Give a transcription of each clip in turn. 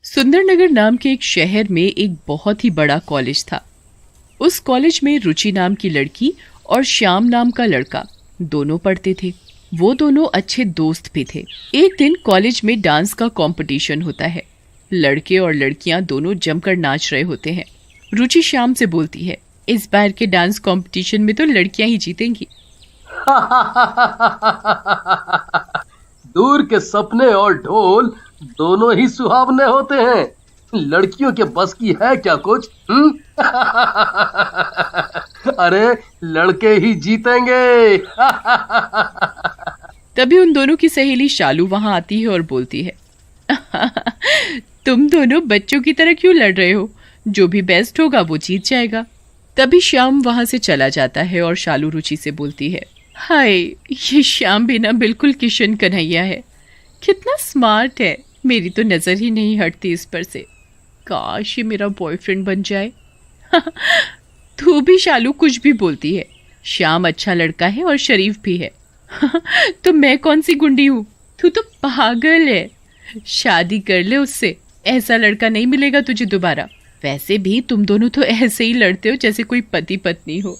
सुंदरनगर नाम के एक शहर में एक बहुत ही बड़ा कॉलेज था। उस कॉलेज में रुचि नाम की लड़की और श्याम नाम का लड़का दोनों पढ़ते थे। वो दोनों अच्छे दोस्त भी थे। एक दिन कॉलेज में डांस का कंपटीशन होता है। लड़के और लड़कियां दोनों जमकर नाच रहे होते हैं। रुचि श्याम से बोलती है, इस बार के डांस कंपटीशन में तो लड़कियां ही जीतेंगी। दूर के सपने और ढोल दोनों ही सुहावने होते हैं। लड़कियों के बस की है क्या कुछ? अरे लड़के ही जीतेंगे। तभी उन दोनों की सहेली शालू वहां आती है और बोलती है, तुम दोनों बच्चों की तरह क्यों लड़ रहे हो? जो भी बेस्ट होगा वो जीत जाएगा। तभी श्याम वहां से चला जाता है और शालू रुचि से बोलती है, हाय, ये श्याम भी ना बिल्कुल किशन कन्हैया है। कितना स्मार्ट है, मेरी तो नजर ही नहीं हटती इस पर से। काश ये मेरा बॉयफ्रेंड बन जाए। तू भी शालू कुछ भी बोलती है। श्याम अच्छा लड़का है और शरीफ भी है। तो मैं कौन सी गुंडी हूँ? तू तो पागल है। शादी कर ले उससे, ऐसा लड़का नहीं मिलेगा तुझे दोबारा। वैसे भी तुम दोनों तो ऐसे ही लड़ते हो जैसे कोई पति पत्नी हो।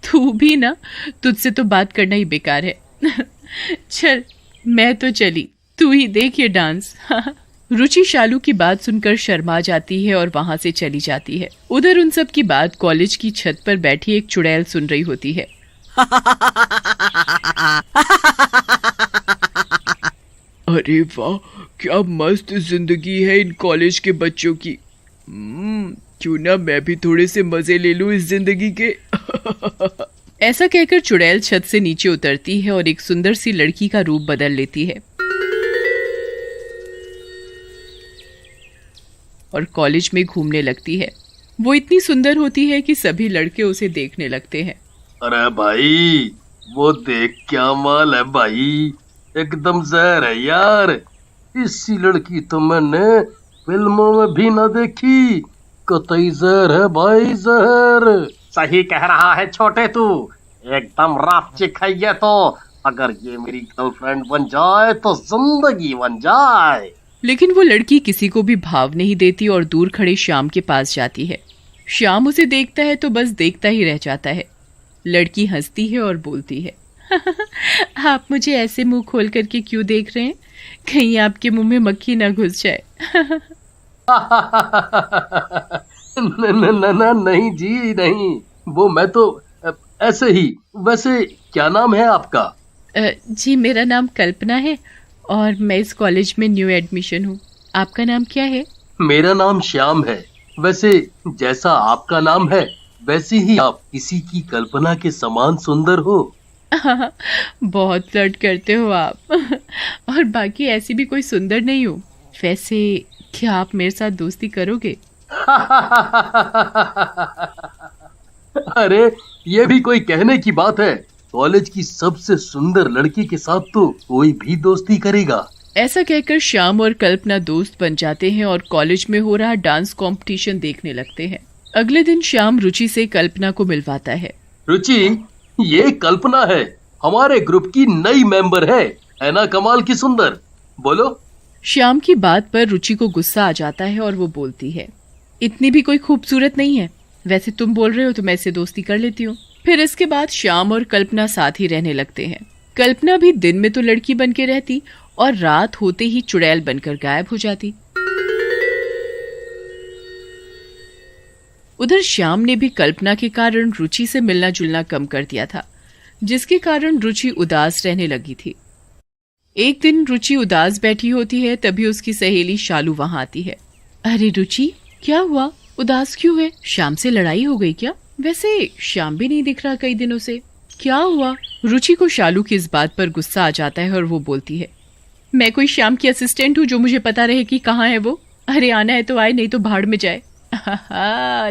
तू भी ना, तुझसे तो बात करना ही बेकार है। चल मैं तो चली, तू ही देख ये डांस। रुचि शालू की बात सुनकर शर्मा जाती है और वहां से चली जाती है। उधर उन सब की बात कॉलेज की छत पर बैठी एक चुड़ैल सुन रही होती है। अरे वाह, क्या मस्त जिंदगी है इन कॉलेज के बच्चों की। क्यों ना मैं भी थोड़े से मजे ले लूं इस जिंदगी के। ऐसा कहकर चुड़ैल छत से नीचे उतरती है और एक सुंदर सी लड़की का रूप बदल लेती है और कॉलेज में घूमने लगती है। वो इतनी सुंदर होती है कि सभी लड़के उसे देखने लगते हैं। अरे भाई, वो देख क्या माल है भाई, एकदम जहर है यार। इसी लड़की तो मैंने फिल्मों में भी ना देखी। कतई जहर है भाई, जहर। सही कह रहा है छोटे तू, एकदम रात चिखाई है। तो अगर ये मेरी गर्लफ्रेंड बन जाए तो जिंदगी बन जाए। लेकिन वो लड़की किसी को भी भाव नहीं देती और दूर खड़े श्याम के पास जाती है। श्याम उसे देखता है तो बस देखता ही रह जाता है। लड़की हंसती है और बोलती है, आप मुझे ऐसे मुंह खोल करके क्यों देख रहे हैं? कहीं आपके मुंह में मक्खी ना घुस जाए। नहीं जी नहीं, वो मैं तो ऐसे ही। वैसे क्या नाम है आपका? जी मेरा नाम कल्पना है और मैं इस कॉलेज में न्यू एडमिशन हूँ। आपका नाम क्या है? मेरा नाम श्याम है। वैसे जैसा आपका नाम है वैसे ही आप किसी की कल्पना के समान सुंदर हो। बहुत फ्लर्ट करते हो आप। और बाकी ऐसी भी कोई सुंदर नहीं हो। वैसे क्या आप मेरे साथ दोस्ती करोगे? अरे ये भी कोई कहने की बात है? कॉलेज की सबसे सुंदर लड़की के साथ तो कोई भी दोस्ती करेगा। ऐसा कहकर श्याम और कल्पना दोस्त बन जाते हैं और कॉलेज में हो रहा डांस कंपटीशन देखने लगते हैं। अगले दिन श्याम रुचि से कल्पना को मिलवाता है। रुचि, ये कल्पना है, हमारे ग्रुप की नई मेंबर है ना? कमाल की सुंदर। बोलो। श्याम की बात पर रुचि को गुस्सा आ जाता है और वो बोलती है, इतनी भी कोई खूबसूरत नहीं है। वैसे तुम बोल रहे हो तो मैं इससे दोस्ती कर लेती हूँ। फिर इसके बाद श्याम और कल्पना साथ ही रहने लगते हैं। कल्पना भी दिन में तो लड़की बन के रहती और रात होते ही चुड़ैल बनकर गायब हो जाती। उधर श्याम ने भी कल्पना के कारण रुचि से मिलना जुलना कम कर दिया था, जिसके कारण रुचि उदास रहने लगी थी। एक दिन रुचि उदास बैठी होती है, तभी उसकी सहेली शालू वहां आती है। अरे रुचि, क्या हुआ? उदास क्यों है? श्याम से लड़ाई हो गई क्या? वैसे श्याम भी नहीं दिख रहा कई दिनों से। क्या हुआ? रुचि को शालू की इस बात पर गुस्सा आ जाता है और वो बोलती है, मैं कोई श्याम की असिस्टेंट हूँ जो मुझे पता रहे कि कहाँ है वो? अरे आना है तो आए, नहीं तो भाड़ में जाए।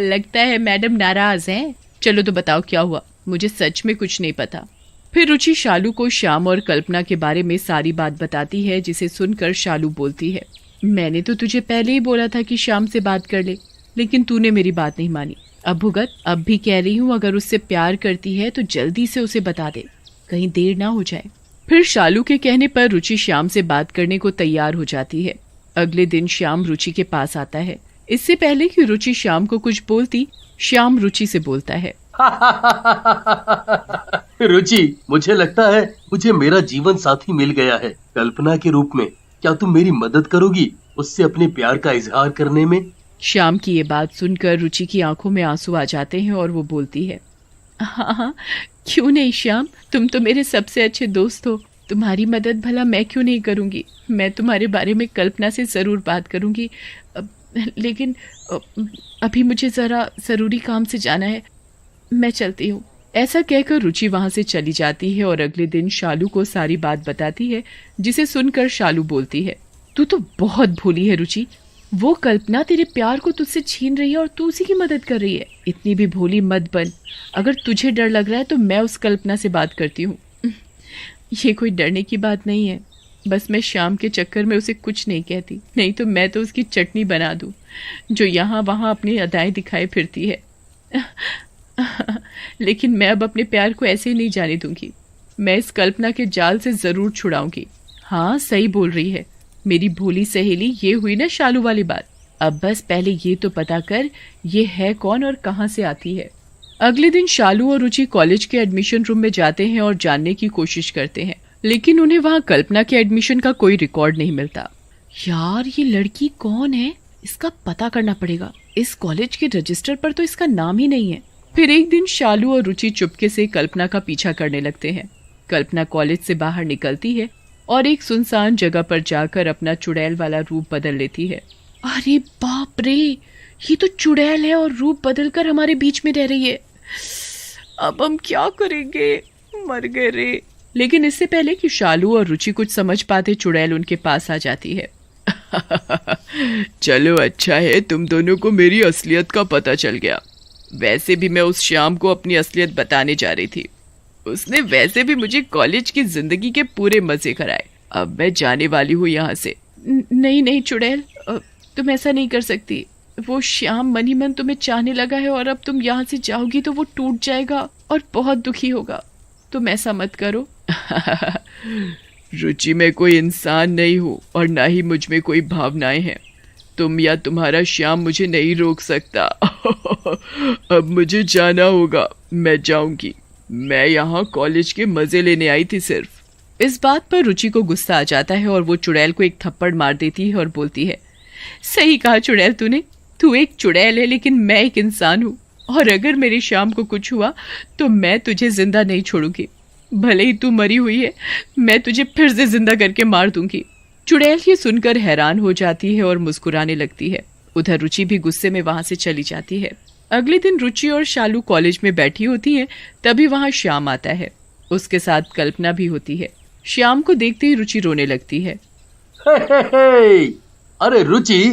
लगता है मैडम नाराज हैं। चलो तो बताओ क्या हुआ, मुझे सच में कुछ नहीं पता। फिर रुचि शालू को श्याम और कल्पना के बारे में सारी बात बताती है, जिसे सुनकर शालू बोलती है, मैंने तो तुझे पहले ही बोला था कि श्याम से बात कर ले, लेकिन तूने मेरी बात नहीं मानी। अब भुगत, अब भी कह रही हूँ, अगर उससे प्यार करती है तो जल्दी से उसे बता दे, कहीं देर ना हो जाए। फिर शालू के कहने पर रुचि श्याम से बात करने को तैयार हो जाती है। अगले दिन श्याम रुचि के पास आता है। इससे पहले कि रुचि श्याम को कुछ बोलती, श्याम रुचि से बोलता है। रुचि, मुझे लगता है मुझे मेरा जीवन साथी मिल गया है, कल्पना के रूप में। क्या तुम मेरी मदद करोगी उससे अपने प्यार का इजहार करने में? श्याम की ये बात सुनकर रुचि की आंखों में आंसू आ जाते हैं और वो बोलती है, हाँ हाँ, क्यों नहीं श्याम, तुम तो मेरे सबसे अच्छे दोस्त हो। तुम्हारी मदद भला मैं क्यों नहीं करूँगी। मैं तुम्हारे बारे में कल्पना से ज़रूर बात करूँगी, लेकिन अभी मुझे ज़रा ज़रूरी काम से जाना है, मैं चलती हूँ। ऐसा कहकर रुचि वहाँ से चली जाती है और अगले दिन शालू को सारी बात बताती है, जिसे सुनकर शालू बोलती है, तू तो बहुत भोली है रुचि। वो कल्पना तेरे प्यार को तुझसे छीन रही है और तू उसी की मदद कर रही है। इतनी भी भोली मत बन। अगर तुझे डर लग रहा है तो मैं उस कल्पना से बात करती हूँ। ये कोई डरने की बात नहीं है, बस मैं शाम के चक्कर में उसे कुछ नहीं कहती, नहीं तो मैं तो उसकी चटनी बना दूँ, जो यहाँ वहाँ अपनी अदाएं दिखाए फिरती है। लेकिन मैं अब अपने प्यार को ऐसे ही नहीं जाने दूंगी। मैं इस कल्पना के जाल से ज़रूर छुड़ाऊंगी। हाँ, सही बोल रही है मेरी भोली सहेली। ये हुई ना शालू वाली बात। अब बस पहले ये तो पता कर ये है कौन और कहाँ से आती है। अगले दिन शालू और रुचि कॉलेज के एडमिशन रूम में जाते हैं और जानने की कोशिश करते हैं, लेकिन उन्हें वहाँ कल्पना के एडमिशन का कोई रिकॉर्ड नहीं मिलता। यार, ये लड़की कौन है, इसका पता करना पड़ेगा। इस कॉलेज के रजिस्टर पर तो इसका नाम ही नहीं है। फिर एक दिन शालू और रुचि चुपके से कल्पना का पीछा करने लगते हैं। कल्पना कॉलेज से बाहर निकलती है और एक सुनसान जगह पर जाकर अपना चुड़ैल वाला रूप बदल लेती है। अरे बाप रे, ये तो चुड़ैल है और रूप बदलकर हमारे बीच में रह रही है। अब हम क्या करेंगे, मर गए रे। लेकिन इससे पहले कि शालू और रुचि कुछ समझ पाते, चुड़ैल उनके पास आ जाती है। चलो अच्छा है, तुम दोनों को मेरी असलियत का पता चल गया। वैसे भी मैं उस शाम को अपनी असलियत बताने जा रही थी। उसने वैसे भी मुझे कॉलेज की जिंदगी के पूरे मजे कराए। अब मैं जाने वाली हूँ यहाँ से। नहीं नहीं चुड़ैल, तुम ऐसा नहीं कर सकती। वो श्याम मन ही मन तुम्हें चाहने लगा है और अब तुम यहाँ से जाओगी तो वो टूट जाएगा और बहुत दुखी होगा। तुम ऐसा मत करो। रुचि, मैं कोई इंसान नहीं हूँ और ना ही मुझ में कोई भावनाएं हैं। तुम या तुम्हारा श्याम मुझे नहीं रोक सकता। अब मुझे जाना होगा, मैं जाऊंगी। मैं यहाँ कॉलेज के मजे लेने आई थी सिर्फ। इस बात पर रुचि को गुस्सा आ जाता है और वो चुड़ैल को एक थप्पड़ मार देती है और बोलती है, सही कहा चुड़ैल तूने। तू एक चुड़ैल है लेकिन मैं एक इंसान हूँ, और अगर मेरे श्याम को कुछ हुआ तो मैं तुझे जिंदा नहीं छोड़ूंगी। भले ही तू मरी हुई है, मैं तुझे फिर से जिंदा करके मार दूंगी। चुड़ैल ये सुनकर हैरान हो जाती है और मुस्कुराने लगती है। उधर रुचि भी गुस्से में वहां से चली जाती है। अगले दिन रुचि और शालू कॉलेज में बैठी होती हैं, तभी वहां श्याम आता है। उसके साथ कल्पना भी होती है। श्याम को देखते ही रुचि रोने लगती है। हे, अरे रुचि,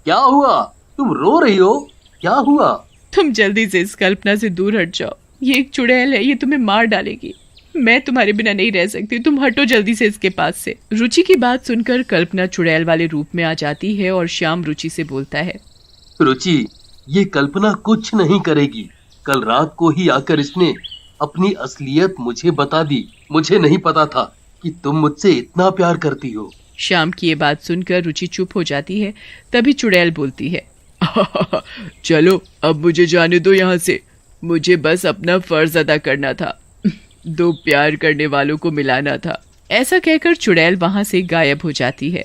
क्या हुआ? तुम रो रही हो, क्या हुआ? तुम जल्दी से इस कल्पना से दूर हट जाओ। ये एक चुड़ैल है, ये तुम्हें मार डालेगी। मैं तुम्हारे बिना नहीं रह सकती, तुम हटो जल्दी से इसके पास से। रुचि की बात सुनकर कल्पना चुड़ैल वाले रूप में आ जाती है और श्याम रुचि से बोलता है, रुचि, ये कल्पना कुछ नहीं करेगी। कल रात को ही आकर इसने अपनी असलियत मुझे बता दी। मुझे नहीं पता था कि तुम मुझसे इतना प्यार करती हो। श्याम की ये बात सुनकर रुचि चुप हो जाती है। तभी चुड़ैल बोलती है, चलो अब मुझे जाने दो यहाँ से। मुझे बस अपना फर्ज अदा करना था, दो प्यार करने वालों को मिलाना था। ऐसा कहकर चुड़ैल वहां से गायब हो जाती है।